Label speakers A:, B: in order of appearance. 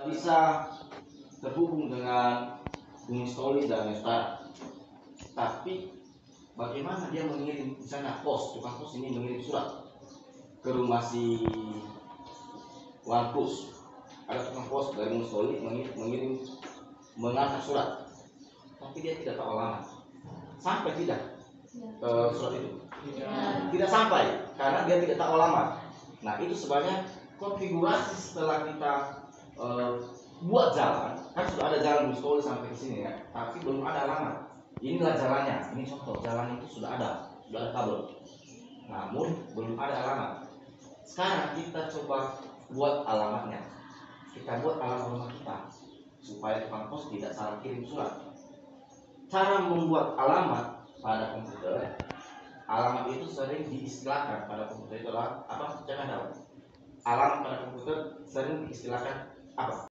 A: bisa terhubung dengan Gunung Stoli dan Nestara. Tapi bagaimana dia mengirim, misalnya tukang pos ini mengirim surat ke rumah si Wan Plus. Ada tukang pos dari Gunung Stoli mengantar surat, tapi dia tidak tahu alamat. Sampai tidak surat itu? Tidak sampai, karena dia tidak tahu alamat. Nah, itu sebenarnya konfigurasi setelah kita buat jalan, kan sudah ada jalan Gunung Stoli sampai ke sini ya, tapi belum ada alamat. Inilah jalannya, ini contoh jalan itu sudah ada kabel, namun belum ada alamat. Sekarang kita coba buat alamatnya. Kita buat alamat rumah kita supaya tukang pos tidak salah kirim surat. Cara membuat alamat pada komputer, alamat itu sering diistilahkan pada komputer itu adalah apa? Jangan tahu. Alamat pada komputer sering diistilahkan apa?